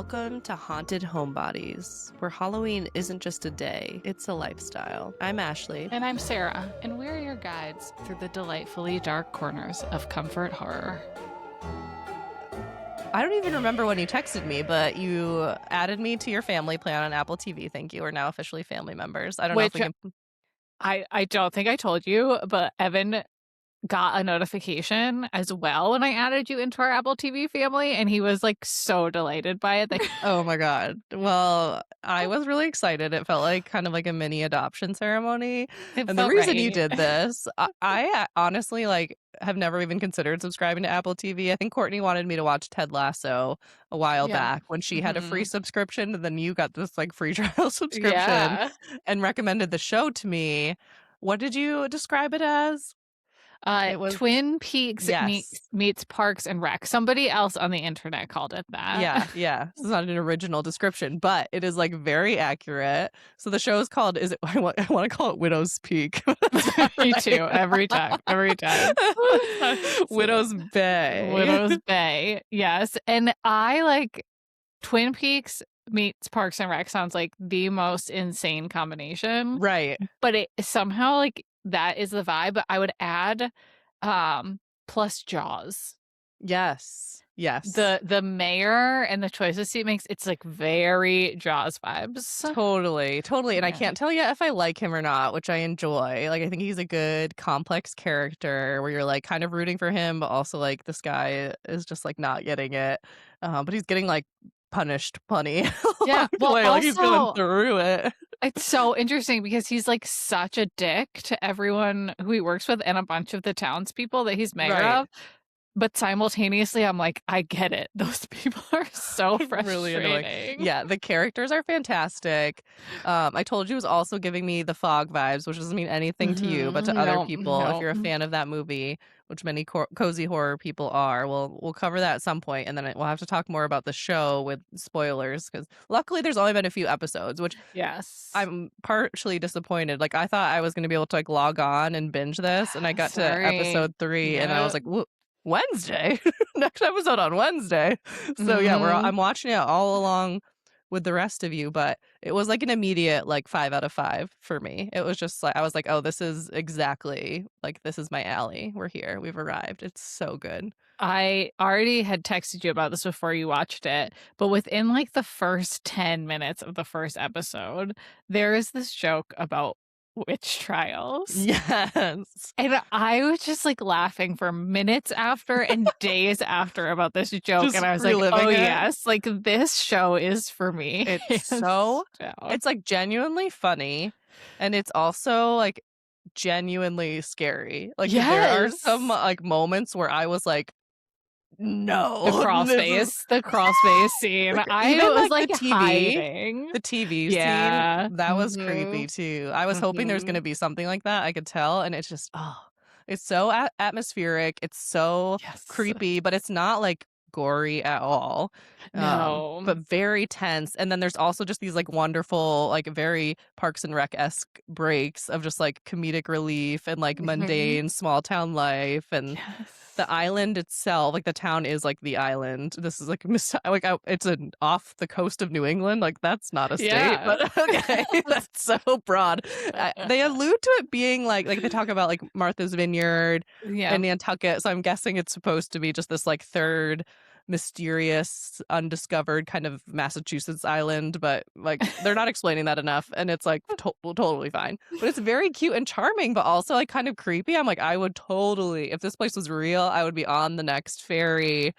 Welcome to Haunted Homebodies, where Halloween isn't just a day, it's a lifestyle. I'm Ashley. And I'm Sarah, and we're your guides through the delightfully dark corners of comfort horror. I don't even remember when you texted me, but you added me to your family plan on Apple TV. Thank you. We're now officially family members. I don't know if we can... I don't think I told you, but Evan got a notification as well when I added you into our Apple TV family, and he was like so delighted by it. Oh my God. Well, I was really excited. It felt like kind of like a mini adoption ceremony. And the reason you did this, I honestly have never even considered subscribing to Apple TV. I think Courtney wanted me to watch Ted Lasso a while back when she had a free subscription, and then you got this like free trial subscription and recommended the show to me. What did you describe it as? It was Twin Peaks meets Parks and Rec. Somebody else on the internet called it that. Yeah. It's not an original description, but it is like very accurate. So the show is called, I want to call it Widow's Peak. Me too. Every time. Widow's Bay. Widow's Bay. Yes. And I like Twin Peaks meets Parks and Rec sounds like the most insane combination. Right. But it somehow like that is the vibe. But I would add plus Jaws. Yes. The mayor and the choices he makes, it's like very Jaws vibes. Totally. And I can't tell you if I like him or not, which I enjoy. Like, I think he's a good complex character where you're like kind of rooting for him, but also like this guy is just like not getting it. But he's getting like punished plenty. Yeah, well, like also, he's going through it. It's so interesting because he's like such a dick to everyone who he works with and a bunch of the townspeople that he's mayor of. But simultaneously, I'm like, I get it. Those people are so frustrating. Really annoying. Yeah, the characters are fantastic. I told you it was also giving me the Fog vibes, which doesn't mean anything to you, but to other people, if you're a fan of that movie, which many cozy horror people are, we'll cover that at some point, and then we'll have to talk more about the show with spoilers, because luckily there's only been a few episodes, which I'm partially disappointed. Like, I thought I was going to be able to like log on and binge this, and I got to episode 3, and I was like, Wednesday? Next episode on Wednesday. So I'm watching it all along with the rest of you, but it was like an immediate like 5 out of 5 for me. It was just like I was like, oh, this is exactly like this is my alley. We're here. We've arrived. It's so good. I already had texted you about this before you watched it, but within like the first 10 minutes of the first episode, there is this joke about witch trials. Yes. And I was just like laughing for minutes after and days after about this joke. Just and I was like, oh yes, like this show is for me. It's so, it's like genuinely funny. And it's also like genuinely scary. Like there are some like moments where I was like, no. The crossface scene. I was like the TV, hiding. The TV scene. That was creepy too. I was hoping there was going to be something like that. I could tell. And it's just, it's so atmospheric. It's so creepy, but it's not like gory at all. No. But very tense. And then there's also just these like wonderful, like very Parks and Rec-esque breaks of just like comedic relief and like mundane small town life. And the island itself, like the town is like the island. This is like it's off the coast of New England. Like that's not a state, but okay, that's so broad. They allude to it being like they talk about like Martha's Vineyard and Nantucket. So I'm guessing it's supposed to be just this like third mysterious undiscovered kind of Massachusetts island, but like they're not explaining that enough, and it's like totally fine. But it's very cute and charming, but also like kind of creepy. I'm like, I would totally, if this place was real, I would be on the next ferry.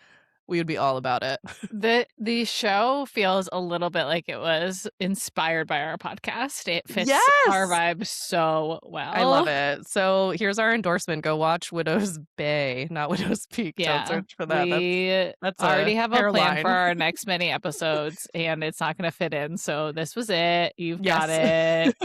We would be all about it. The show feels a little bit like it was inspired by our podcast. It fits our vibe so well. I love it. So here's our endorsement. Go watch Widow's Bay, not Widow's Peak. Don't search for that. That's already have a plan for our next many episodes, and it's not going to fit in. So this was it. You've got it.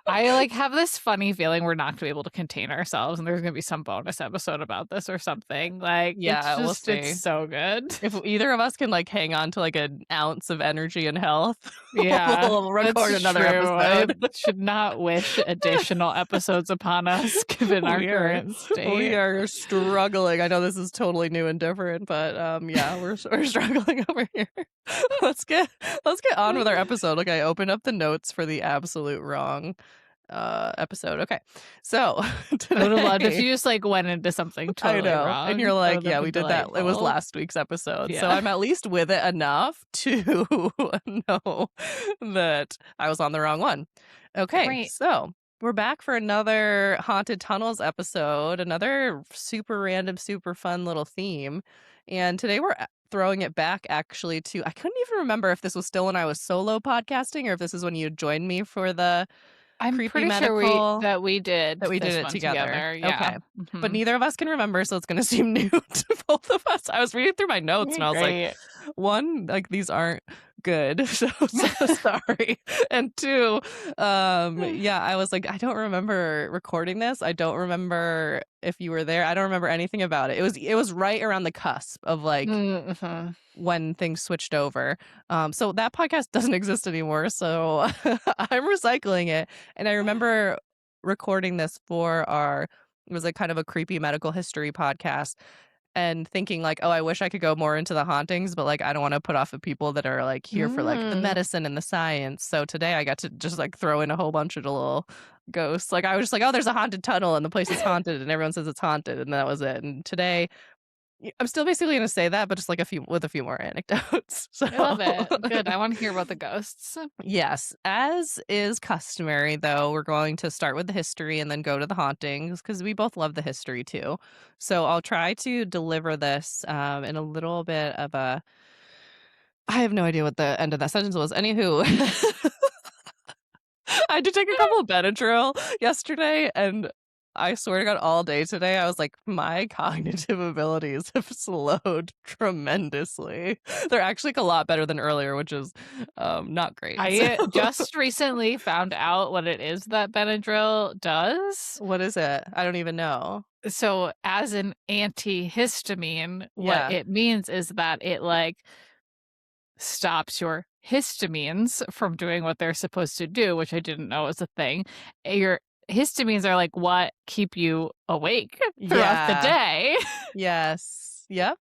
I like have this funny feeling we're not going to be able to contain ourselves, and there's going to be some bonus episode about this or something. Like, we'll see. It's so good. If either of us can like hang on to like an ounce of energy and health, we'll record another episode. I should not wish additional episodes upon us, given our current state. We are struggling. I know this is totally new and different, but we're struggling over here. let's get on with our episode. Okay, I opened up the notes for the absolute wrong episode. Okay. So I would have loved if today you just like went into something I totally know. And wrong. you're That like, would have yeah, been we did that. It was delightful. last week's episode. So Yeah. I'm at least with it enough to know that I was on the wrong one. Okay. Right. So we're back for another Haunted Tunnels episode, another super random, super fun little theme. And today we're throwing it back actually to, I couldn't even remember if this was still when I was solo podcasting or if this is when you joined me for the I'm creepy pretty sure medical that we did did this it one together. Yeah. Okay. But Mhm. neither of us can remember, so it's going to seem new to both of us. I was reading through my notes and I was like, one, like these aren't good. So sorry. And two, yeah, I was like, I don't remember recording this. I don't remember if you were there. I don't remember anything about it. It was right around the cusp of like Mhm. when things switched over. So that podcast doesn't exist anymore. So I'm recycling it. And I remember recording this for it was like kind of a creepy medical history podcast and thinking like, oh, I wish I could go more into the hauntings, but like, I don't want to put off the people that are like here for like the medicine and the science. So today I got to just like throw in a whole bunch of the little ghosts. Like I was just like, oh, there's a haunted tunnel and the place is haunted and everyone says it's haunted. And that was it. And today I'm still basically gonna say that, but just like a few more anecdotes. So I love it. Good. I want to hear about the ghosts. yes, as is customary, though, we're going to start with the history and then go to the hauntings because we both love the history too. So I'll try to deliver this in a little bit of a. I have no idea what the end of that sentence was. Anywho, I had to take a couple of Benadryl yesterday, and I swear to God, all day today, I was like, my cognitive abilities have slowed tremendously. They're actually like a lot better than earlier, which is not great. I So. just recently found out what it is that Benadryl does. What is it? I don't even know. So, as an antihistamine, what Yeah. it means is that it like stops your histamines from doing what they're supposed to do, which I didn't know was a thing. Your histamines are like what keep you awake throughout the Yeah. day. Yes. Yep.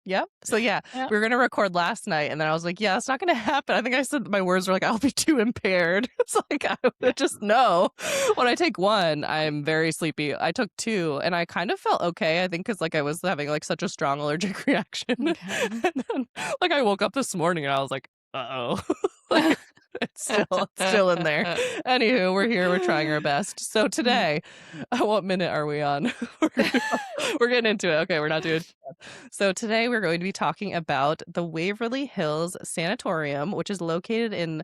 Yep. So yeah, Yep. we were gonna record last night, and then I was like, "Yeah, it's not gonna happen." I think I said my words were like, "I'll be too impaired." It's like I would just know. When I take one, I'm very sleepy. I took two, and I kind of felt okay. I think because like I was having like such a strong allergic reaction, Okay. and then like I woke up this morning and I was like, "Uh oh." Like, it's still in there. Anywho, we're here. We're trying our best. So today, what minute are we on? We're getting into it. Okay, we're not doing. So today we're going to be talking about the Waverly Hills Sanatorium, which is located in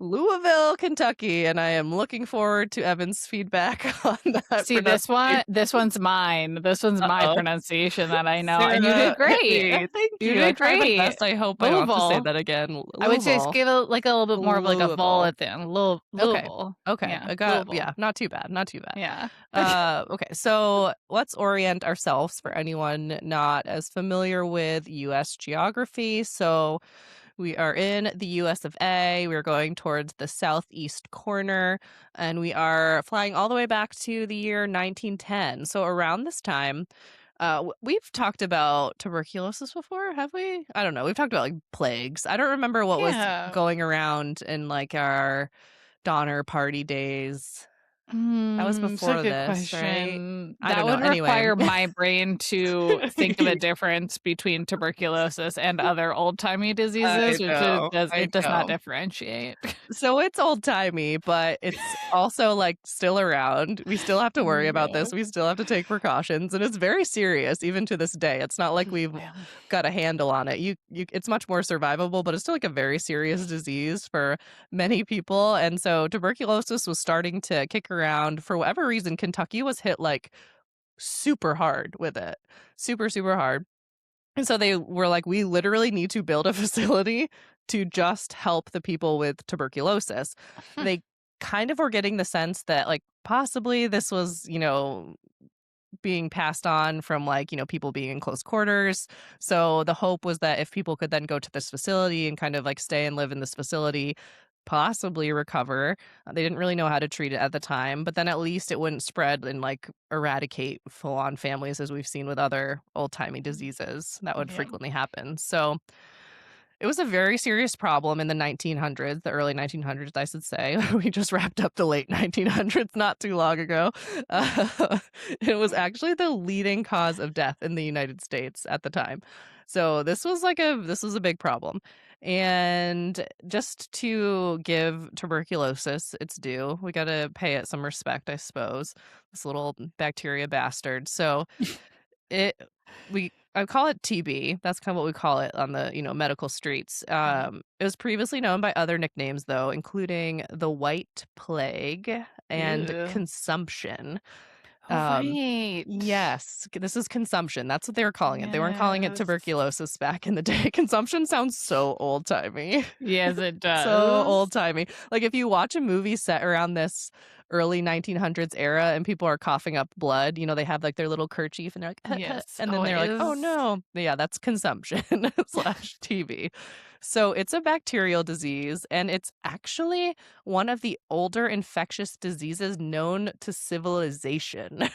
Louisville, Kentucky, and I am looking forward to Evan's feedback on that. See, this one's mine. This one's my pronunciation that I know, and you did great. Hey, thank you. You I did tried my great. best. I hope I don't have to say Louisville. that again. I would say Louisville. give it like a little bit more of like a vowel at the end. Louisville. Okay. Yeah. I got Louisville. yeah, not too bad. Not too bad. Yeah. Okay. So let's orient ourselves for anyone not as familiar with US geography. So we are in the US of A. We're going towards the southeast corner, and we are flying all the way back to the year 1910. So around this time, we've talked about tuberculosis before, have we? I don't know. We've talked about like plagues. I don't remember what was going around in like our Donner Party days. That was It's a before good this, right? question. I That don't know. would Anyway. require my brain to think of a difference between tuberculosis and other old-timey diseases, which it does not differentiate. So it's old-timey, but it's also, like, still around. We still have to worry about this. We still have to take precautions, and it's very serious even to this day. It's not like we've got a handle on it. It's much more survivable, but it's still, like, a very serious disease for many people, and so tuberculosis was starting to kick around. For whatever reason, Kentucky was hit, like, super hard with it. Super, super hard. And so they were like, we literally need to build a facility to just help the people with tuberculosis. They kind of were getting the sense that, like, possibly this was, being passed on from, like, people being in close quarters. So the hope was that if people could then go to this facility and kind of like stay and live in this facility, possibly recover. They didn't really know how to treat it at the time, but then at least it wouldn't spread and like eradicate full on families as we've seen with other old timey diseases that would frequently happen. So It was a very serious problem in the 1900s, the early 1900s, I should say. We just wrapped up the late 1900s not too long ago. It was actually the leading cause of death in the United States at the time. So this was a big problem. And just to give tuberculosis its due, we got to pay it some respect, I suppose. This little bacteria bastard. So it I call it TB. That's kind of what we call it on the, medical streets. Okay. It was previously known by other nicknames though, including the White Plague and Ew. consumption. Oh, Um, right. yes, this is consumption. That's what they were calling it. They weren't calling it Yes. tuberculosis back in the day. Consumption sounds so old-timey. Yes, it So does. old-timey. Like, if you watch a movie set around this early 1900s era and people are coughing up blood, they have, like, their little kerchief and they're like, Yes, and then they're like, "Oh, always. no." Yeah, that's consumption slash TB. So it's a bacterial disease, and it's actually one of the older infectious diseases known to civilization.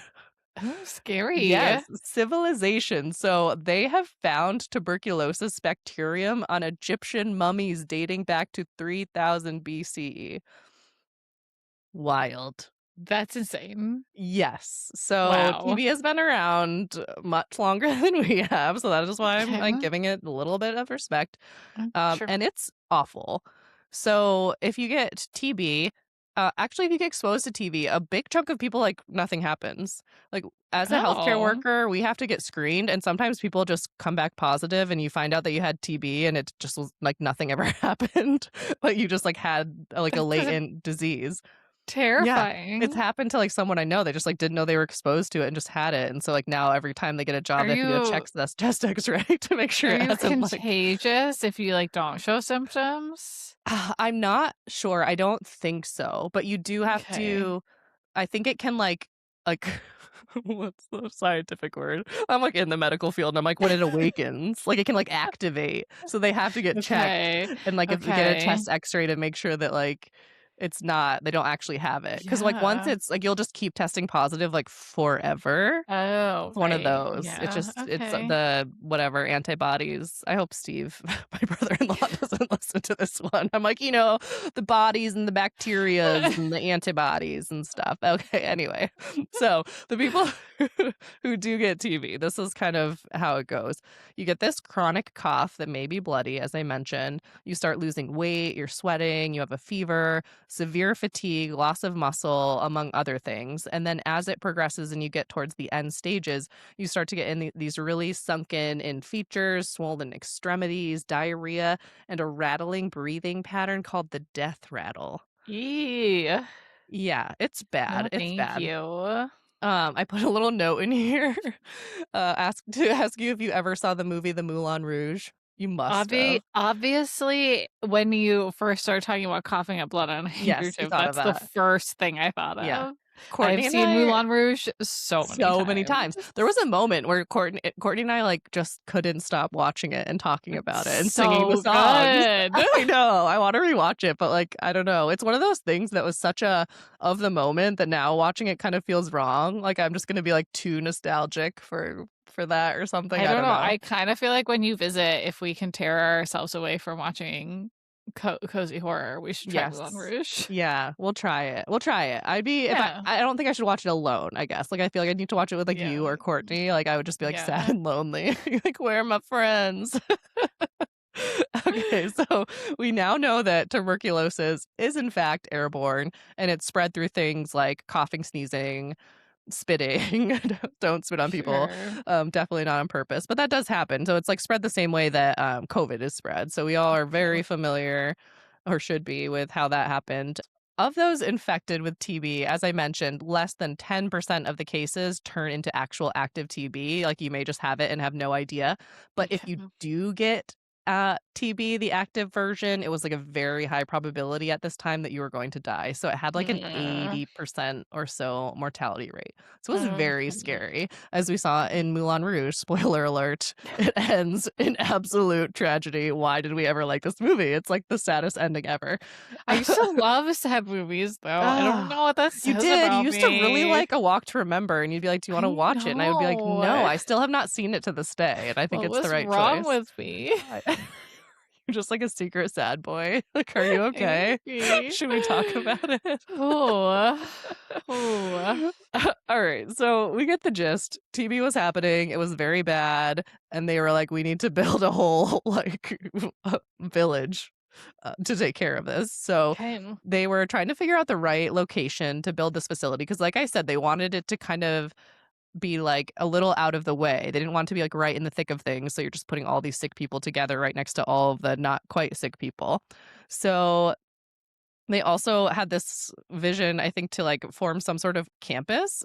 Oh, scary. Yes, civilization. So they have found tuberculosis bacterium on Egyptian mummies dating back to 3000 BCE. Wild. That's insane. Yes. So Wow. TV has been around much longer than we have. So that is why I'm Okay. like giving it a little bit of respect. Sure. And it's awful. So if you get TB, actually, if you get exposed to TB, a big chunk of people, like, nothing happens. Like, as a healthcare Oh. worker, we have to get screened, and sometimes people just come back positive, and you find out that you had TB, and it just was like nothing ever happened, but you just like had like a That's latent disease. Yeah, it's terrifying. happened to like someone I know. They just like didn't know they were exposed to it and just had it, and so like now every time they get a job, Are they have to get a you chest X-ray to make sure are it you hasn't like. contagious if you, like, don't show symptoms? I'm not sure. I don't think so, but you do have Okay. to. I think it can like what's the scientific word? I'm like in the medical field and I'm like when it awakens, like it can like activate. So they have to get checked Okay. and like if they get a Okay. chest x-ray to make sure that like it's not they don't actually have it. Cause like once Yeah. it's like you'll just keep testing positive like forever. Oh, It's one of right. those. Yeah. It's Okay. the whatever antibodies. I hope Steve, my brother-in-law, doesn't listen to this one. I'm like, the bodies and the bacterias and the antibodies and stuff. Okay, anyway. So the people who do get TB, this is kind of how it goes. You get this chronic cough that may be bloody, as I mentioned. You start losing weight, you're sweating, you have a fever, severe fatigue, loss of muscle, among other things. And then as it progresses and you get towards the end stages, you start to get in these really sunken in features, swollen extremities, diarrhea, and a rattling breathing pattern called the death rattle. Eee. Yeah, it's bad. No, It's thank bad. you. I put a little note in here, ask you if you ever saw the movie The Moulin Rouge. You must have. Obviously, when you first started talking about coughing up blood on a Yes, you handkerchief, thought of that's the that. first thing I thought Yeah. of. I have Courtney and seen I Moulin Rouge so many so many times. times. There was a moment where Courtney and I, like, just couldn't stop watching it and talking about it and singing the So songs. good. I know, I wanna rewatch it, but, like, I don't know. It's one of those things that was such a of the moment that now watching it kind of feels wrong. Like, I'm just gonna be, like, too nostalgic for that or something. I I don't don't know. know. I kind of feel like when you visit, if we can tear ourselves away from watching cozy horror, we should try Moulin Yes. Rouge. Yeah, we'll try it. We'll try it. I'd be if Yeah. I don't think I should watch it alone, I guess. Like, I feel like I need to watch it with, like, you Yeah. or Courtney. Like, I would just be, like, sad Yeah. and lonely. Like, "Where are my friends?" Okay, so we now know that tuberculosis is in fact airborne, and it's spread through things like coughing, sneezing, spitting. Don't spit on people. Sure. Definitely not on purpose, but that does happen. So it's like spread the same way that COVID is spread. So we all are very Okay. familiar, or should be, with how that happened. Of those infected with TB, as I mentioned, less than 10% of the cases turn into actual active TB. Like you may just have it and have no idea. But if you Okay. do get TB, the active version, it was like a very high probability at this time that you were going to die. So it had like an Yeah. 80% or so mortality rate. So it was very Okay. scary. As we saw in Moulin Rouge, spoiler alert, it ends in absolute tragedy. Why did we ever like this movie? It's like the saddest ending ever. I used to love sad movies, though. I don't know what that You says did. You about used to really me. like A Walk to Remember, and you'd be like, "Do you want I to watch it?" And I would be like, "No, know. I still have not seen it to this day, and I think What it's the was right wrong choice." with me? I just like a secret sad boy. Like, are you okay? Should we talk about it? Oh. All right. So we get the gist. TB was happening. It was very bad. And they were like, we need to build a whole like village to take care of this. So they were trying to figure out the right location to build this facility. Because like I said, they wanted it to kind of be like a little out of the way. They didn't want to be like right in the thick of things. So you're just putting all these sick people together right next to all of the not quite sick people. So they also had this vision, I think, to like form some sort of campus,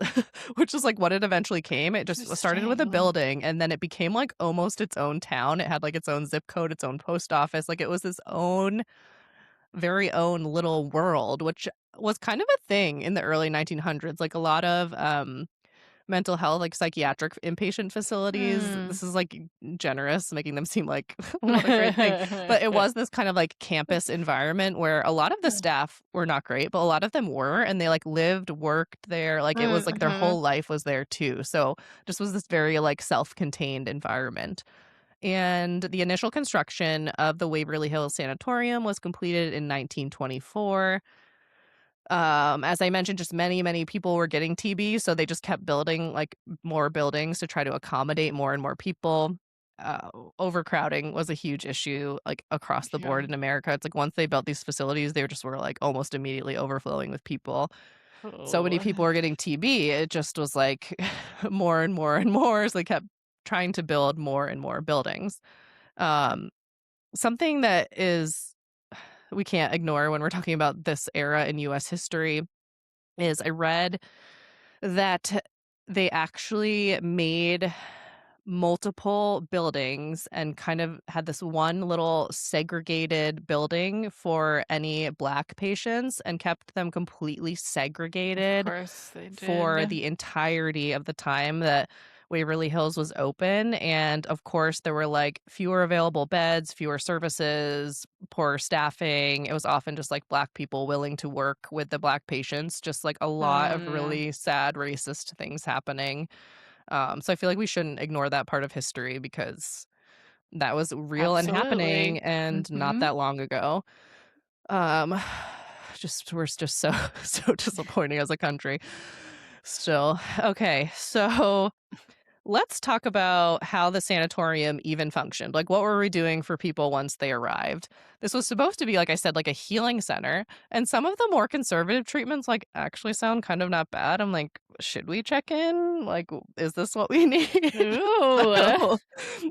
which is like what it eventually came. It just started with a building and then it became like almost its own town. It had like its own zip code, its own post office. Like it was its own very own little world, which was kind of a thing in the early 1900s. Like a lot of mental health, like psychiatric inpatient facilities. This is like generous, making them seem like what a great thing. But it was this kind of like campus environment where a lot of the staff were not great, but a lot of them were, and they like lived, worked there. Like it was like their whole life was there too. So just was this very like self-contained environment. And the initial construction of the Waverly Hills Sanatorium was completed in 1924. As I mentioned, just many people were getting TB, so they just kept building like more buildings to try to accommodate more and more people. Overcrowding was a huge issue like across the board in America. It's like once they built these facilities, they just were like almost immediately overflowing with people. So many people were getting TB. It just was like more and more and more. So they kept trying to build more and more buildings. Something that is we can't ignore when we're talking about this era in US history is I read that they actually made multiple buildings and kind of had this one little segregated building for any Black patients and kept them completely segregated for the entirety of the time that Waverly Hills was open. And of course, there were like fewer available beds, fewer services, poor staffing. It was often just like Black people willing to work with the Black patients, just like a lot of really sad racist things happening. So I feel like we shouldn't ignore that part of history because that was real and happening and not that long ago. We're just so so disappointing as a country still. Okay, so let's talk about how the sanatorium even functioned. Like, what were we doing for people once they arrived? This was supposed to be, like I said, like a healing center. And some of the more conservative treatments, like, actually sound kind of not bad. I'm like, should we check in? Like, is this what we need? So,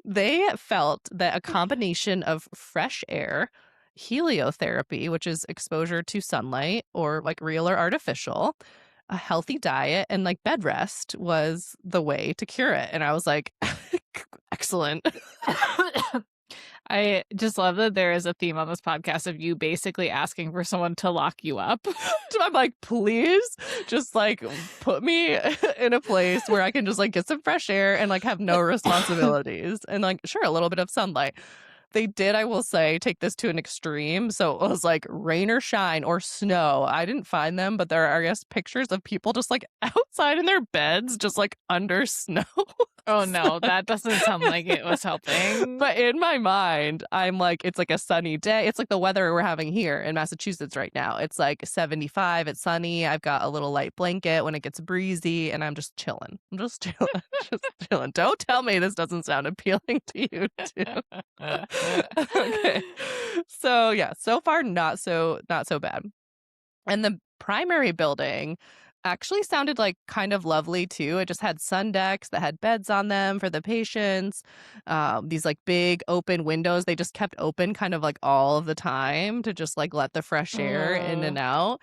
they felt that a combination of fresh air, heliotherapy, which is exposure to sunlight or like real or artificial, a healthy diet, and like bed rest was the way to cure it. And I was like, excellent. I just love that there is a theme on this podcast of you basically asking for someone to lock you up. I'm like, please just like put me in a place where I can just like get some fresh air and like have no responsibilities and like, sure, a little bit of sunlight. They did, I will say, take this to an extreme. So it was like rain or shine or snow. I didn't find them, but there are, I guess, pictures of people just like outside in their beds, just like under snow. Oh, no, that doesn't sound like it was helping. But in my mind, I'm like, it's like a sunny day. It's like the weather we're having here in Massachusetts right now. It's like 75. It's sunny. I've got a little light blanket when it gets breezy, and I'm just chilling. Just chilling. Don't tell me this doesn't sound appealing to you, too. Okay. So, yeah, so far, not so bad. And the primary building actually sounded like kind of lovely too. It just had sun decks that had beds on them for the patients. These like big open windows, they just kept open kind of like all of the time to just like let the fresh air in and out.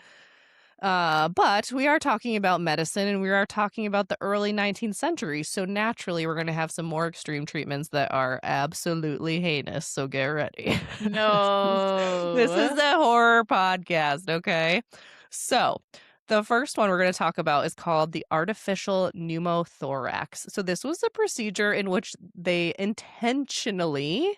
But we are talking about medicine and we are talking about the early 19th century. So naturally, we're going to have some more extreme treatments that are absolutely heinous. So get ready. No. This is a horror podcast, okay? So the first one we're going to talk about is called the artificial pneumothorax. So this was a procedure in which they intentionally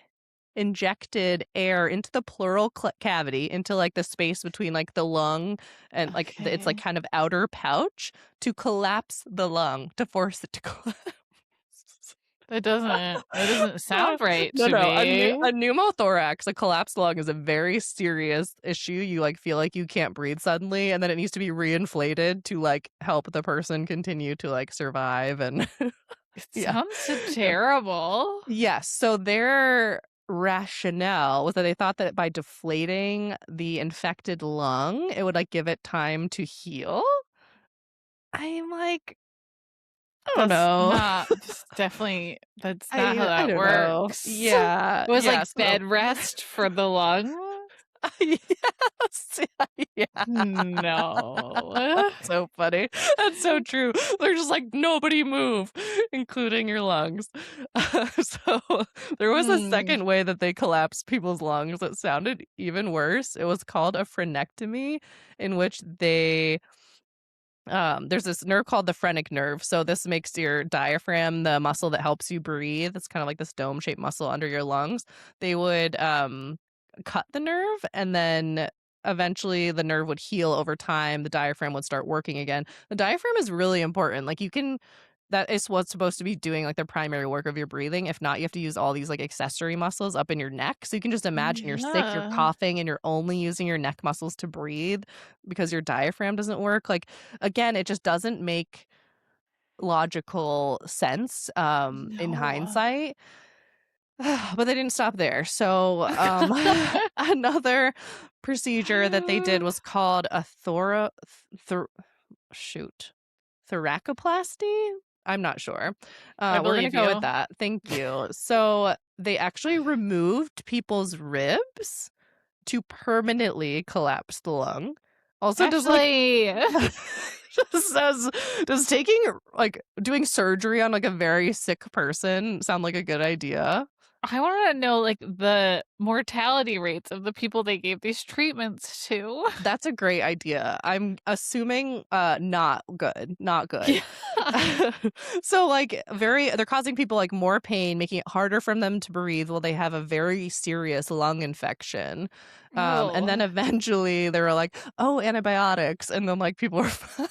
injected air into the pleural cavity, into like the space between like the lung and like it's like kind of outer pouch to collapse the lung, to force it to collapse. That doesn't sound right No, to no. me. A pneumothorax, a collapsed lung, is a very serious issue. You like feel like you can't breathe suddenly, and then it needs to be reinflated to like help the person continue to like survive. And It yeah, sounds so terrible. yes. So their rationale was that they thought that by deflating the infected lung, it would like give it time to heal. I'm like, I don't know. That's not how I that don't know. works. Yeah, It was like yeah. So bed rest for the lung. yes, yeah. No. So funny. That's so true. They're just like, nobody move, including your lungs. So there was a second way that they collapsed people's lungs that sounded even worse. It was called a frenectomy, in which they there's this nerve called the phrenic nerve. So this makes your diaphragm the muscle that helps you breathe. It's kind of like this dome-shaped muscle under your lungs. They would cut the nerve, and then eventually the nerve would heal over time. The diaphragm would start working again. The diaphragm is really important. Like you can that is what's supposed to be doing like the primary work of your breathing. If not, you have to use all these like accessory muscles up in your neck. So you can just imagine you're sick, you're Yeah. coughing, and you're only using your neck muscles to breathe because your diaphragm doesn't work. Like again, it just doesn't make logical sense in No. hindsight. But they didn't stop there. So another procedure that they did was called a thor- shoot thoracoplasty. I'm not sure. I We're gonna believe go with you. that. Thank you. So they actually removed people's ribs to permanently collapse the lung. Also, does like Actually, just says, does taking like doing surgery on like a very sick person sound like a good idea? I want to know like the mortality rates of the people they gave these treatments to. That's a great idea. I'm assuming not good. Not good. Yeah. So like they're causing people like more pain, making it harder for them to breathe while they have a very serious lung infection. And then Oh. eventually they were like, "Oh, antibiotics." And then like people were fine.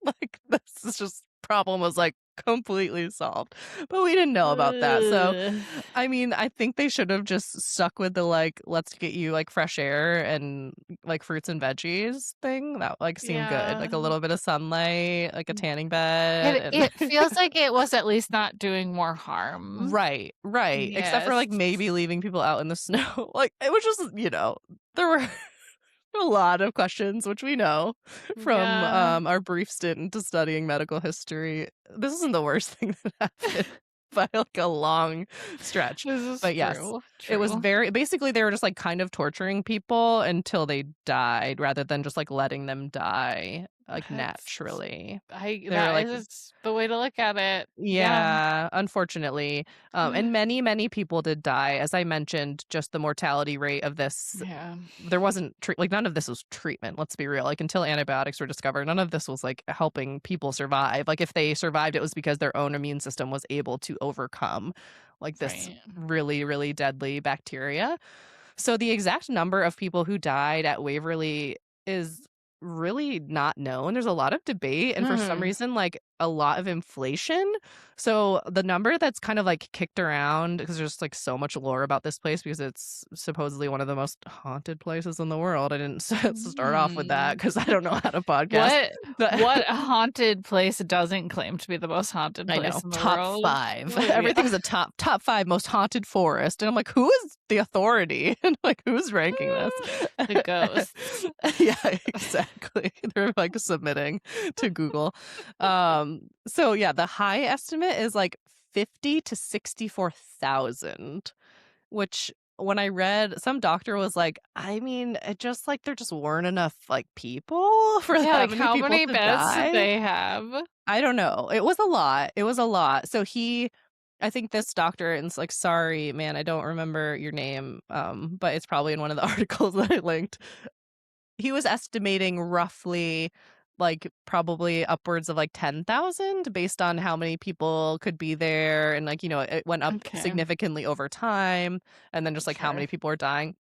Like this is just problem was like completely solved. But we didn't know about that. So Ugh. I mean, I think they should have just stuck with the like let's get you like fresh air and like fruits and veggies thing. That like seemed good. Yeah. Like a little bit of sunlight, like a tanning bed and It feels like it was at least not doing more harm. right, right. Except for Yes. like maybe leaving people out in the snow. Like it was just, there were a lot of questions, which we know from Yeah. our brief stint into studying medical history. This isn't the worst thing that happened by like a long stretch. This is But yes, true. it was True. very basically they were just like kind of torturing people until they died rather than just like letting them die like That's naturally. I They were that like is the way to look at it. Yeah. yeah, unfortunately. And many, many people did die. As I mentioned, just the mortality rate of this, Yeah. there wasn't, like, none of this was treatment, let's be real. Like, until antibiotics were discovered, none of this was, like, helping people survive. Like, if they survived, it was because their own immune system was able to overcome, like, this Right. really, really deadly bacteria. So the exact number of people who died at Waverly is really not known. There's a lot of debate and for some Hmm. reason like a lot of inflation. So the number that's kind of like kicked around because there's like so much lore about this place because it's supposedly one of the most haunted places in the world. I didn't start off with that Hmm. because I don't know how to podcast. What haunted place doesn't claim to be the most haunted I place know. in the Top world? 5. Yeah. Everything's a top 5 most haunted forest. And I'm like, who is the authority? And like, who's ranking this? The ghosts. Yeah, exactly. They're like submitting to Google. So yeah, the high estimate is like 50 to 64,000, which when I read, some doctor was like, I mean, it just like there just weren't enough like people for Yeah, that like many how people many to beds did die. they have? I don't know. It was a lot. It was a lot. So I think this doctor and it's like, sorry, man, I don't remember your name. But it's probably in one of the articles that I linked. He was estimating roughly like probably upwards of like 10,000 based on how many people could be there. And like, it went up Okay. significantly over time. And then just like how Sure. many people are dying.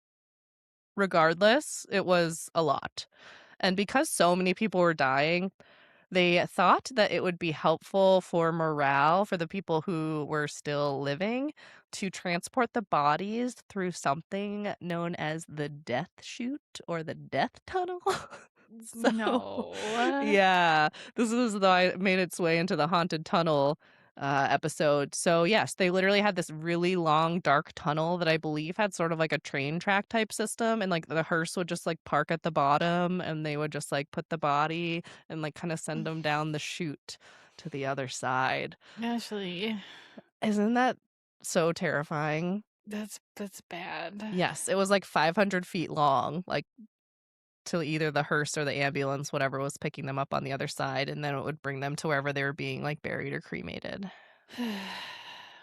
Regardless, it was a lot. And because so many people were dying, They thought that it would be helpful for morale for the people who were still living to transport the bodies through something known as the death chute or the death tunnel. So, No. yeah, this is why it made its way into the haunted tunnel episode. So, yes, they literally had this really long, dark tunnel that I believe had sort of like a train track type system. And like the hearse would just like park at the bottom and they would just like put the body and like kind of send them down the chute to the other side. Ashley, Isn't that so terrifying? that's bad. Yes, it was like 500 feet long, like to either the hearse or the ambulance, whatever was picking them up on the other side, and then it would bring them to wherever they were being like buried or cremated.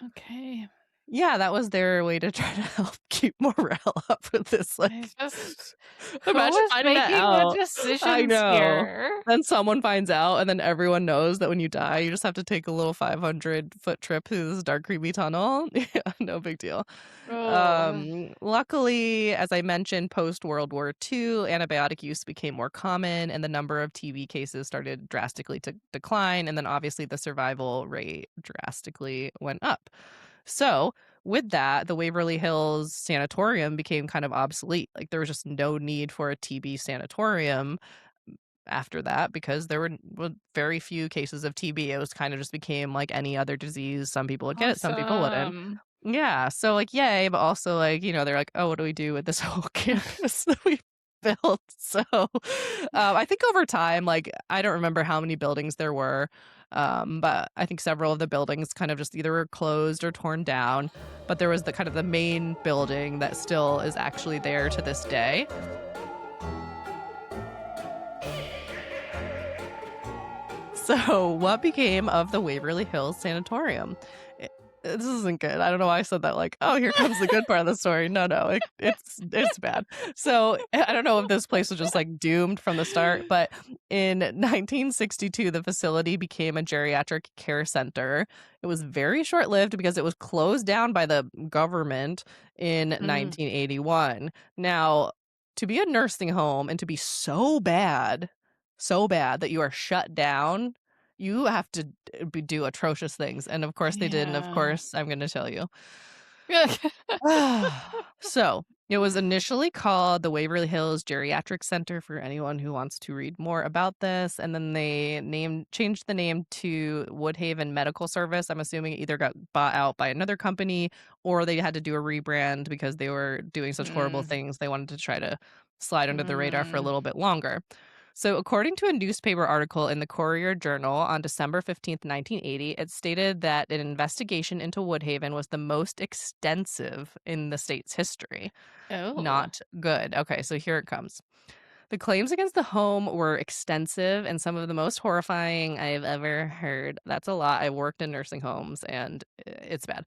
Okay. Yeah, that was their way to try to help keep morale up with this, I like just who imagine is finding that making the out. I decisions know. here? Then someone finds out, and then everyone knows that when you die, you just have to take a little 500-foot trip through this dark, creepy tunnel. Yeah, no big deal. Oh. Luckily, as I mentioned, post World War II, antibiotic use became more common, and the number of TB cases started drastically to decline, and then obviously the survival rate drastically went up. So, with that, the Waverly Hills Sanatorium became kind of obsolete. Like, there was just no need for a TB sanatorium after that because there were very few cases of TB. It was kind of just became like any other disease. Some people would get it, some people wouldn't. Awesome. Yeah, so, like, yay, but also, like, they're like, "Oh, what do we do with this whole campus that we built?" So, I think over time, like, I don't remember how many buildings there were, but I think several of the buildings kind of just either were closed or torn down, but there was the kind of the main building that still is actually there to this day. So, what became of the Waverly Hills Sanatorium? This isn't good. I don't know why I said that like, "Oh, here comes the good part of the story." No, no, it's bad. So, I don't know if this place was just, like, doomed from the start, but in 1962, the facility became a geriatric care center. It was very short-lived because it was closed down by the government in Mm. 1981. Now, to be a nursing home and to be so bad that you are shut down, you have to do atrocious things, and of course they did, and of Yeah. course I'm gonna tell you. So, it was initially called the Waverly Hills Geriatric Center for anyone who wants to read more about this, and then they changed the name to Woodhaven Medical Service. I'm assuming it either got bought out by another company or they had to do a rebrand because they were doing such horrible Mm. things. They wanted to try to slide under the radar for a Mm. little bit longer. So, according to a newspaper article in the Courier Journal on December 15th, 1980, it stated that an investigation into Woodhaven was the most extensive in the state's history. Oh. Not good. Okay, so here it comes. The claims against the home were extensive and some of the most horrifying I've ever heard. That's a lot. I worked in nursing homes and it's bad.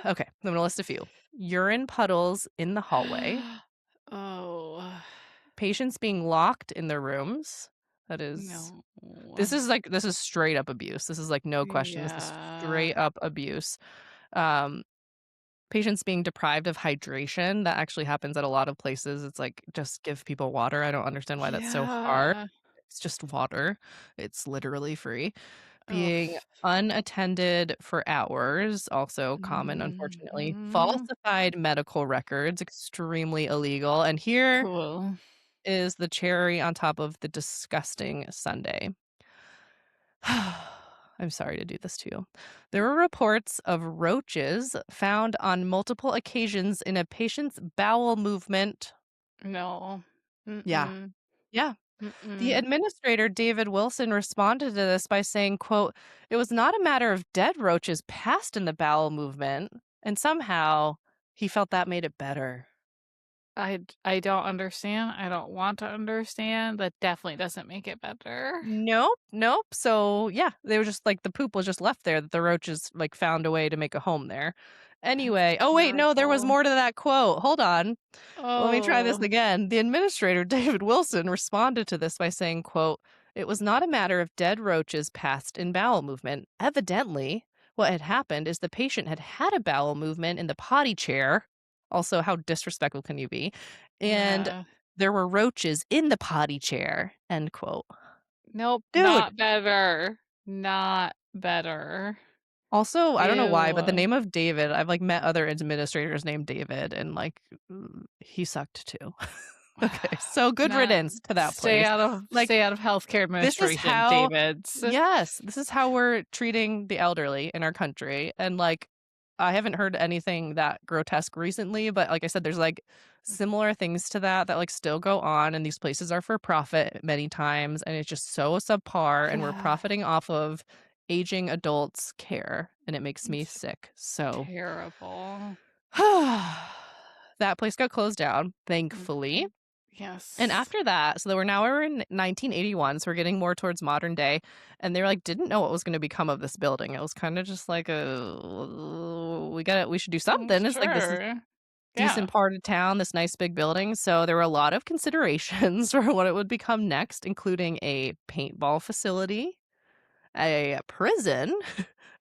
Okay, I'm going to list a few. Urine puddles in the hallway, Oh. patients being locked in their rooms. That is No. this is straight up abuse. This is like no question. This is Yeah. straight up abuse. Um, Patients being deprived of hydration. That actually happens at a lot of places. It's like just give people water. I don't understand why that's so hard. Yeah. It's just water. It's literally free. Oh. Being unattended for hours, also common, unfortunately. Mhm. Falsified medical records, extremely illegal. And here Cool. is the cherry on top of the disgusting sundae. I'm sorry to do this to you. There were reports of roaches found on multiple occasions in a patient's bowel movement. No. Yeah. Mm-mm. Yeah. The Mm-mm. administrator, David Wilson, responded to this by saying, quote, "It was not a matter of dead roaches passed in the bowel movement, and somehow he felt that made it better." I don't understand. I don't want to understand. That definitely doesn't make it better. Nope, nope. So, yeah, they were just like the poop was just left there that the roaches like found a way to make a home there. That's Anyway, oh wait, no, there was terrible. more to that quote. Hold on. Let me try this Oh. again. The administrator, David Wilson, responded to this by saying, quote, "It was not a matter of dead roaches passed in bowel movement. Evidently, what had happened is the patient had had a bowel movement in the potty chair. Also, how disrespectful can you be? And Yeah. there were roaches in the potty chair." End quote. Nope. Dude. Not better. Not better. Also, I don't know why, but the Ew. name of David, I've like met other administrators named David, and like he sucked too. Okay, so good riddance to that place. Like, stay out of healthcare this is administration, how, Davids. yes, this is how we're treating the elderly in our country. And like, I haven't heard anything that grotesque recently, but like I said, there's like similar things to that like still go on, and these places are for profit many times, and it's just so subpar, and we're profiting off of aging adults' care, and it makes me sick. So terrible. that place got closed down, thankfully. Yes. And after that, so we're in 1981, so we're getting more towards modern day, and they like didn't know what was going to become of this building. It was kind of just like we should do something. It's like this is decent part of town, this nice big building. So there were a lot of considerations for what it would become next, including a paintball facility, a prison,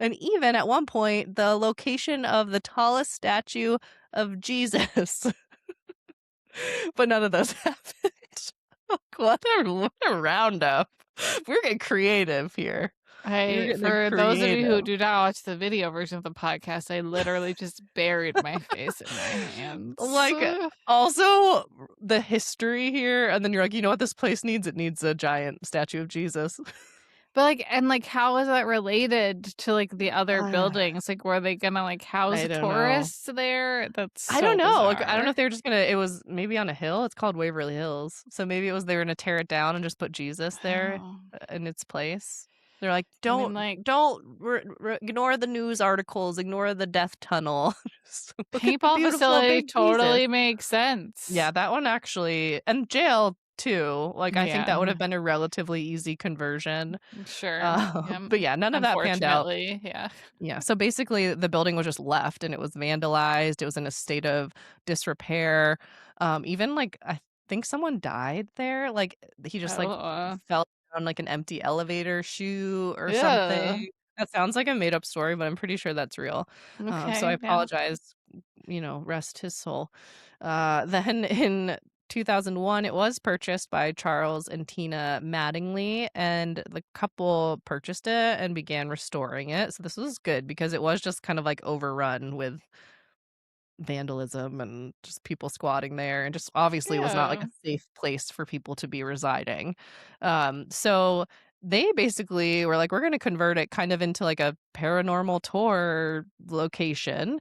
and even at one point the location of the tallest statue of Jesus. But none of those happened. What a roundup. We're getting creative here. For those of you who do not watch the video version of the podcast, I literally just buried my face in my hands. Like, also the history here, and then you're like, you know what this place needs? It needs a giant statue of Jesus. But like, and like, how is that related to like the other buildings? Like, were they gonna like house tourists there? That's so I don't know. bizarre. Like, I don't know if they were just gonna. It was maybe on a hill. It's called Waverly Hills, so maybe it was they were gonna tear it down and just put Jesus there in its place. They're like, don't ignore the news articles, ignore the death tunnel. Paintball facility totally makes sense. Yeah, that one actually, and jail too. Like, I think that would have been a relatively easy conversion. Sure. But yeah, none of that panned out. Yeah. So basically, the building was just left, and it was vandalized. It was in a state of disrepair. Even like I think someone died there. Like he just like fell on like an empty elevator chute or something. That sounds like a made up story, but I'm pretty sure that's real. So I apologize. Rest his soul. Then in 2001, it was purchased by Charles and Tina Mattingly, and the couple purchased it and began restoring it. So this was good because it was just kind of like overrun with vandalism and just people squatting there, and just obviously was not like a safe place for people to be residing. So they basically were like, we're going to convert it kind of into like a paranormal tour location.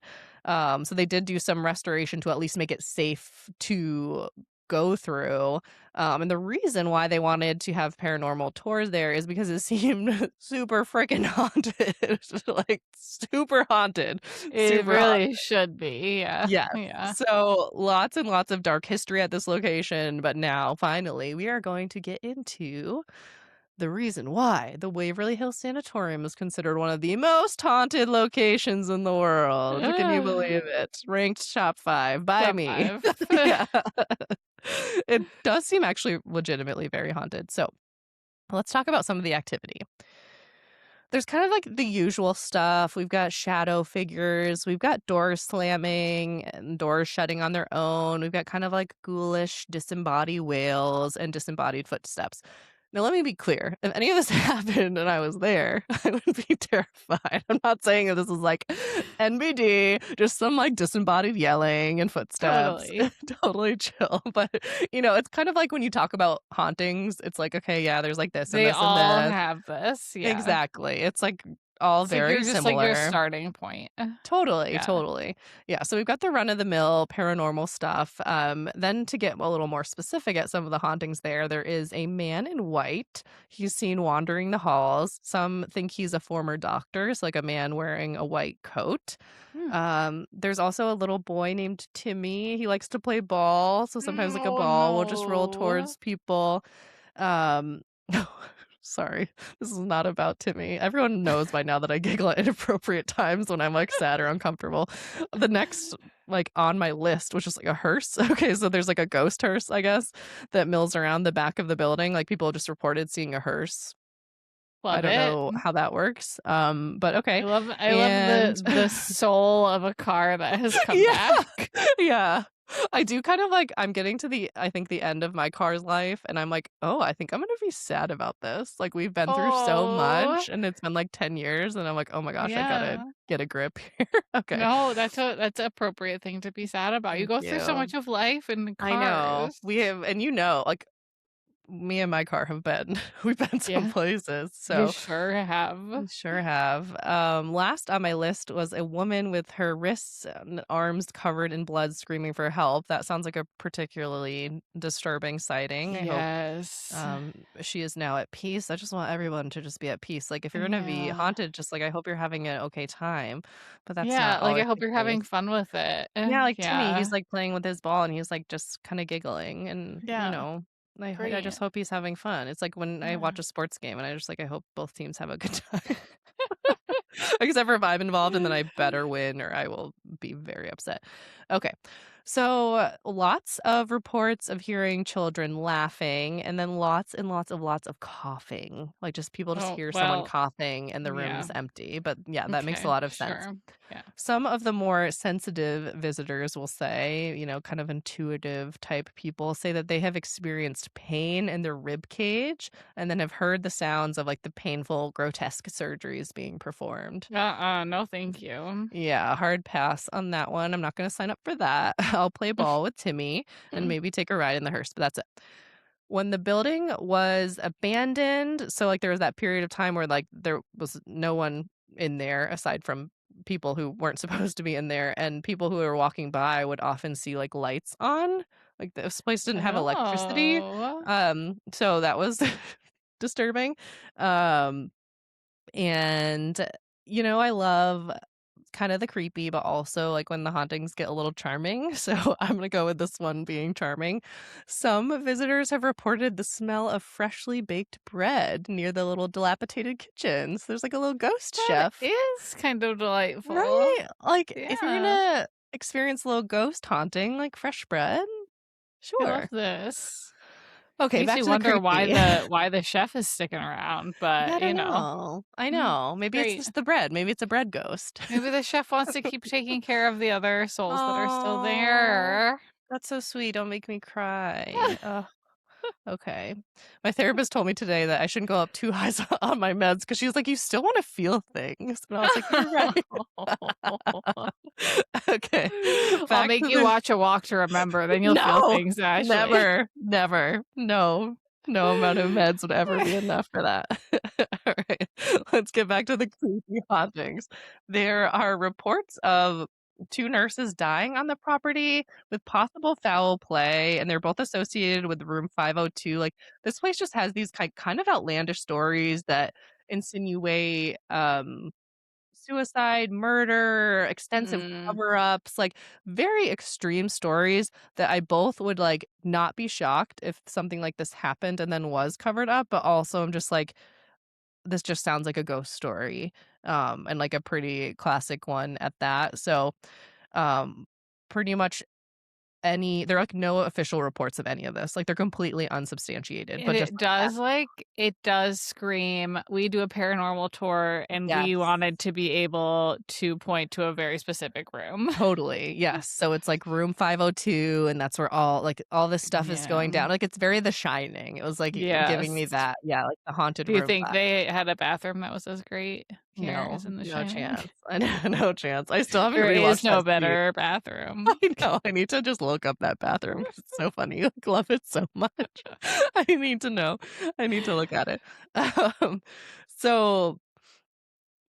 So they did do some restoration to at least make it safe to go through. And the reason why they wanted to have paranormal tours there is because it seemed super freaking haunted. Like super haunted. It really should be. Yeah. So lots and lots of dark history at this location. But now finally we are going to get into the reason why the Waverly Hills Sanatorium is considered one of the most haunted locations in the world. Can you believe it? Ranked top 5 by me. Yeah. It does seem actually legitimately very haunted. So let's talk about some of the activity. There's kind of like the usual stuff. We've got shadow figures. We've got doors slamming and doors shutting on their own. We've got kind of like ghoulish disembodied wails and disembodied footsteps. Now, let me be clear. If any of this happened and I was there, I would be terrified. I'm not saying that this is like NBD, just some like disembodied yelling and footsteps. Totally chill. But, it's kind of like when you talk about hauntings, it's like, okay, yeah, there's like this and this and this. They all have this. Yeah. Exactly. It's like all very just similar. Like your starting point. Totally. Yeah. So we've got the run of the mill paranormal stuff. Then to get a little more specific at some of the hauntings there is a man in white. He's seen wandering the halls. Some think he's a former doctor, so like a man wearing a white coat. There's also a little boy named Timmy. He likes to play ball, so sometimes like a ball will just roll towards people. Sorry, this is not about Timmy. Everyone knows by now that I giggle at inappropriate times when I'm like sad or uncomfortable. The next like on my list, which is like a hearse. Okay, so there's like a ghost hearse, I guess, that mills around the back of the building. Like people just reported seeing a hearse. I don't know how that works. But okay. I love the soul of a car that has come back. Yeah. I do kind of like I'm getting to I think the end of my car's life, and I'm like, "Oh, I think I'm gonna be sad about this." Like, we've been through so Oh, much, and it's been, like, 10 years, and I'm like, "Oh my gosh, I gotta yeah. get a grip here." Okay. No, that's an appropriate thing to be sad about. You Thank go through so you. much of life in I know. cars. We have and like, me and my car have been we've been some Yeah, places, you so sure have. we sure have. Last on my list was a woman with her wrists and arms covered in blood screaming for help. That sounds like a particularly disturbing sighting. I hope Yes. she is now at peace. I just want everyone to just be at peace. Like if you're gonna be Yeah. haunted, just like I hope you're having an okay time. But that's Yeah, not like, I always hope the you're case. having fun with it. Yeah, like Timmy, he's Yeah. like playing with his ball and he's like just kind of giggling and Yeah. I Great. just hope he's having fun. It's like when I Yeah. watch a sports game and I just like I hope both teams have a good time. Except for if I'm involved and then I better win or I will be very upset. Okay. So lots of reports of hearing children laughing and then lots of coughing. Like just people just Oh, hear someone well, coughing and the yeah. room's empty. But yeah, that makes a Okay, lot of sense. sure. Yeah. Some of the more sensitive visitors will say, kind of intuitive type people say that they have experienced pain in their rib cage and then have heard the sounds of like the painful, grotesque surgeries being performed. No, thank you. Yeah, hard pass on that one. I'm not going to sign up for that. I'll play ball with Timmy and maybe take a ride in the hearse, but that's it. When the building was abandoned, so, like, there was that period of time where, like, there was no one in there aside from people who weren't supposed to be in there, and people who were walking by would often see, like, lights on. Like, this place didn't have electricity, Oh. so that was disturbing. Um, and, I love kind of the creepy, but also like when the hauntings get a little charming. So I'm gonna go with this one being charming. Some visitors have reported the smell of freshly baked bread near the little dilapidated kitchens. There's like a little ghost That chef, is kind of delightful. right? Like if you're Yeah. gonna experience a little ghost haunting, like fresh bread, I love sure. this. Okay, Makes back me to the wonder why creepy. the chef is sticking around, Yeah, I but, don't know. I know. Maybe it's great. just the bread. Maybe it's a bread ghost. Maybe the chef wants to keep taking care of the other souls that are still Oh, there. that's so sweet. Don't make me cry. Okay. My therapist told me today that I shouldn't go up too high on my meds because she's like, "You still wanna feel things." And I was like, "You're right." Okay. I'll Back make to you the watch A Walk to Remember, then you'll feel No, things naturally. never, never. No. No amount of meds would ever be enough for that. Alright. Let's get back to the creepy hauntings. There are reports of 2 nurses dying on the property with possible foul play, and they're both associated with room 502. Like, this place just has these kind of outlandish stories that insinuate, suicide, murder, extensive Mm. cover-ups, like, very extreme stories that I both would, like, not be shocked if something like this happened and then was covered up, but also I'm just like, "This just sounds like a ghost story," and, like, a pretty classic one at that, so, um, pretty much there are, like, no official reports of any of this, like, they're completely unsubstantiated, And but just like it does scream, "We do a paranormal tour, and we Yes. wanted to be able to point to a very specific room." Totally, yes, so it's, like, room 502, and that's where all this stuff is going Yeah. down, like, it's very The Shining, it was, like, giving Yes. me that yeah, like, the haunted Do you room think vibe. they had a bathroom that was as great here No, as in The no Shining? chance. I know, no chance. I still haven't There is rewatched no that scene. better I bathroom. know, I need to just look up that bathroom 'cause it's so funny, like, love it so much. I need to know. I need to look at it. Um, so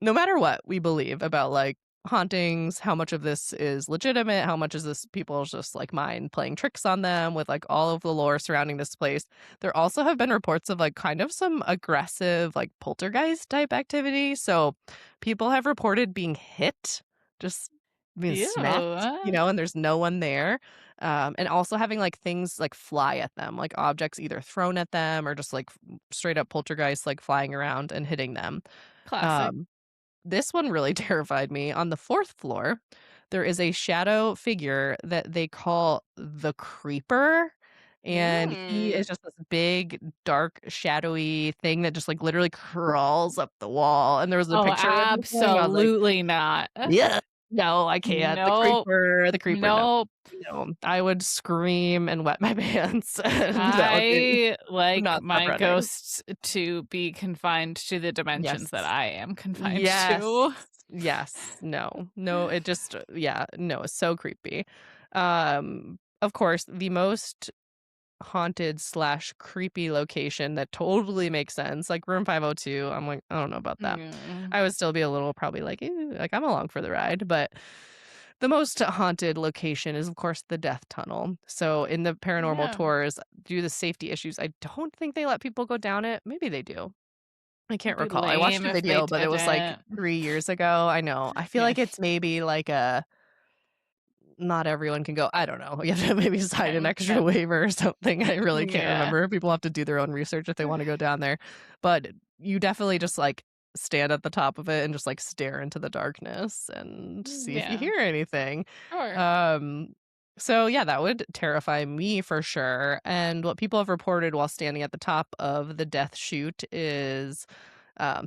no matter what we believe about like hauntings, how much of this is legitimate, how much is this people's just like mind playing tricks on them with like all of the lore surrounding this place. There also have been reports of like kind of some aggressive like poltergeist type activity. So people have reported being hit, just being smacked, Ew. and there's no one there. And also having like things like fly at them, like objects either thrown at them or just like straight up poltergeist like flying around and hitting them. Classic. Um, this one really terrified me. On the 4th floor, there is a shadow figure that they call the Creeper, and he Mm. is just this big, dark, shadowy thing that just, like, literally crawls up the wall, and there was a Oh, picture of this thing, I was like, absolutely not. "Yeah." No, I can't. Nope. The creeper, no. Nope. No, I would scream and wet my pants, and that would be I like not stop my running. ghosts to be confined to the dimensions that Yes. I am confined Yes. to. Yes. No. No, it just yeah, no, it's so creepy. Of course, the most haunted slash creepy location that totally makes sense, like room 502, I'm like, I don't know about that. Mm. I would still be a little probably like, "Ew," like I'm along for the ride, but the most haunted location is, of course, the death tunnel. So in the paranormal Yeah. tours, due to the safety issues, I don't think they let people go down it. Maybe they do. I It'd can't be recall. I watched lame a if they video, but it was like didn't. 3 years ago. I know. I feel Yeah. like it's maybe like a not everyone can go. I don't know. You have to maybe sign an Okay, extra that waiver or something. I really can't yeah. remember. People have to do their own research if they want to go down there. But you definitely just like stand at the top of it and just like stare into the darkness and see if you Yeah. hear anything. Sure. Um so yeah, that would terrify me for sure. And what people have reported while standing at the top of the death chute is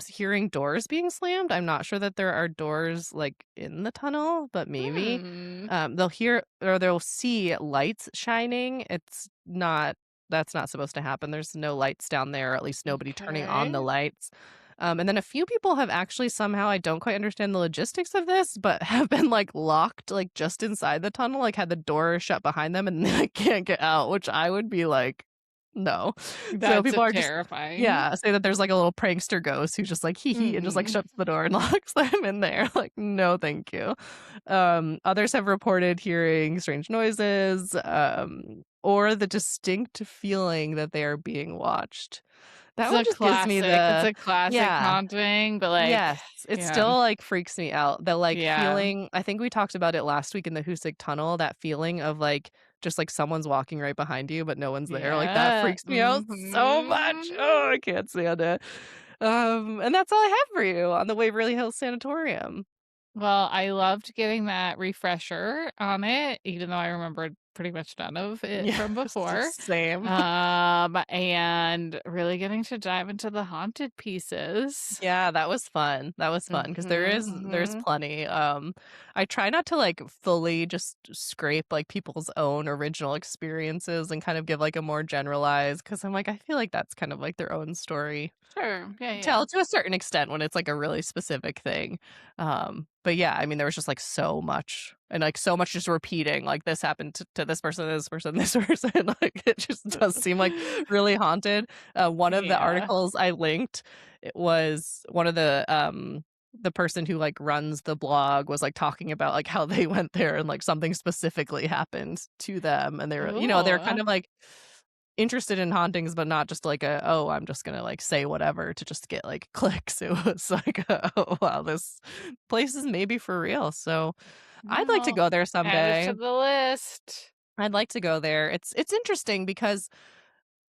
hearing doors being slammed. I'm not sure that there are doors like in the tunnel, but maybe. Hmm. They'll hear or they'll see lights shining. That's not supposed to happen. There's no lights down there, or at least nobody turning on the Okay. lights. And then a few people have actually somehow, I don't quite understand the logistics of this, but have been like locked like just inside the tunnel, like had the door shut behind them and they can't get out, which I would be like, no. So That's a people are just terrifying. yeah, say that there's like a little prankster ghost who just like hee hee and just like Mhm. shuts the door and locks them in there. Like, no, thank you. Others have reported hearing strange noises, or the distinct feeling that they are being watched. That one just gives me It's the a classic yeah. haunting, but, like, Yes, it yeah. still, like, freaks me out. The, like, Yeah. feeling I think we talked about it last week in the Hoosick Tunnel, that feeling of, like, just, like, someone's walking right behind you, but no one's there, like, that Yeah. freaks me out so much. Mhm. Oh, I can't stand it. And that's all I have for you on the Waverly Hills Sanatorium. Well, I loved getting that refresher on it, even though I remembered pretty much none of it Yeah, from before. same. And really getting to dive into the haunted pieces. Yeah, that was fun. That was fun because there's Mhm. plenty. I try not to like fully just scrape like people's own original experiences and kind of give like a more generalized because I'm like I feel like that's kind of like their own story Sure. Yeah, yeah. tell to a certain extent when it's like a really specific thing. But yeah, I mean there was just like so much and like so much just repeating like this happened to this person, this person, this person. Like it just does seem like really haunted. One of the Yeah. articles I linked, it was one of the person who like runs the blog was like talking about like how they went there and like something specifically happened to them and they're kind Ooh. of like interested in hauntings, but not just like a, "Oh, I'm just gonna, like, say whatever to just get, like, clicks." It was like, "Oh, wow, this place is maybe for real." So, I'd like to Well, go there add it someday. to the list. I'd like to go there. It's interesting because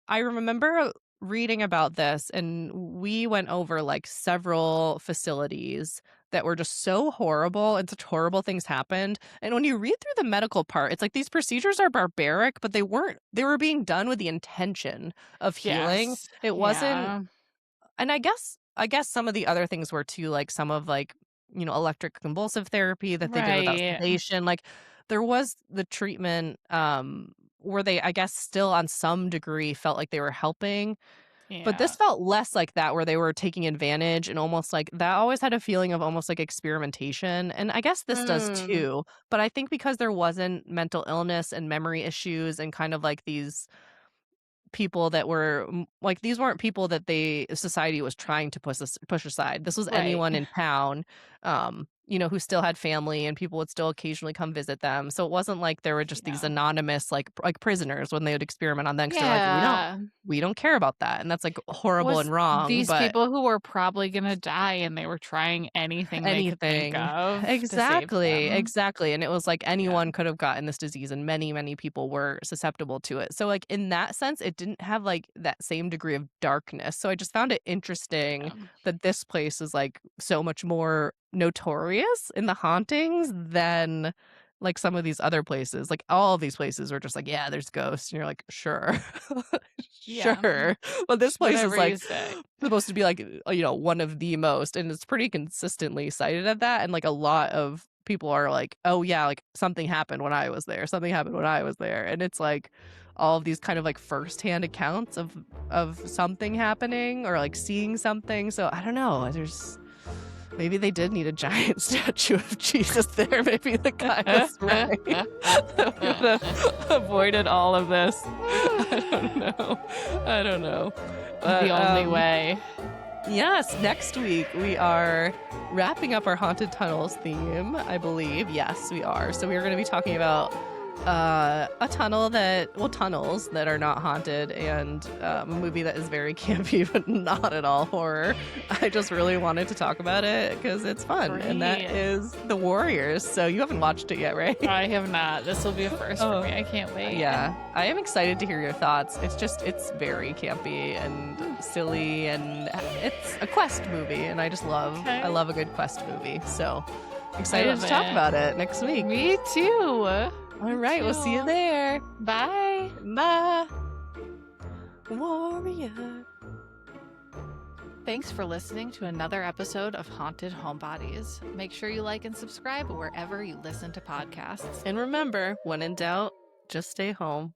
I remember reading about this, and we went over, like, several facilities that were just so horrible and such horrible things happened, and when you read through the medical part, it's like these procedures are barbaric, but they were being done with the intention of healing. Yes. It wasn't Yeah. and I guess some of the other things were too, like, some of, like, electric convulsive therapy that they did without Right. sedation, like, there was the treatment, where they, I guess, still on some degree felt like they were helping, but this Yeah. felt less like that where they were taking advantage and almost like that always had a feeling of almost like experimentation, and I guess this does Mm. too, but I think because there wasn't mental illness and memory issues and kind of like these people that were like these weren't people that society was trying to push aside. This was Right. anyone in town, who still had family and people would still occasionally come visit them. So it wasn't like there were just these Yeah. anonymous like prisoners when they would experiment on them because they're like, Yeah. we don't care about that. And that's like horrible Was and wrong, these but people who were probably gonna die and they were trying anything they could think anything. of to save Exactly, them. exactly, and it was like Yeah. anyone could have gotten this disease and many, many people were susceptible to it. So, like, in that sense, it didn't have, like, that same degree of darkness. So I just found it interesting Yeah. that this place is, like, so much more notorious in the hauntings than, like, some of these other places. Like, all of these places are just like, "Yeah, there's ghosts," and you're like, "Sure. Yeah. Sure." But this place is, Whatever like, you say. supposed to be, like, one of the most, and it's pretty consistently cited at that, and, like, a lot of people are like, oh yeah, like something happened when I was there. Something happened when I was there. And it's like all of these kind of like firsthand accounts of something happening or like seeing something. So I don't know. Maybe they did need a giant statue of Jesus there. Maybe the guy was right. We would have avoided all of this. I don't know. But, the only way. Yes, next week we are wrapping up our Haunted Tunnels theme, I believe. Yes, we are. So we are going to be talking about tunnels that are not haunted, and a movie that is very campy but not at all horror. I just really wanted to talk about it because it's fun. Great. And that is The Warriors. So you haven't watched it yet, right? I have not. This will be a first for me. I can't wait. Yeah, I am excited to hear your thoughts. It's very campy and silly, and it's a quest movie, and I love a good quest movie. So excited to talk about it next week. Me too. All right, we'll see you there. Bye. Bye. Warrior. Thanks for listening to another episode of Haunted Homebodies. Make sure you like and subscribe wherever you listen to podcasts. And remember, when in doubt, just stay home.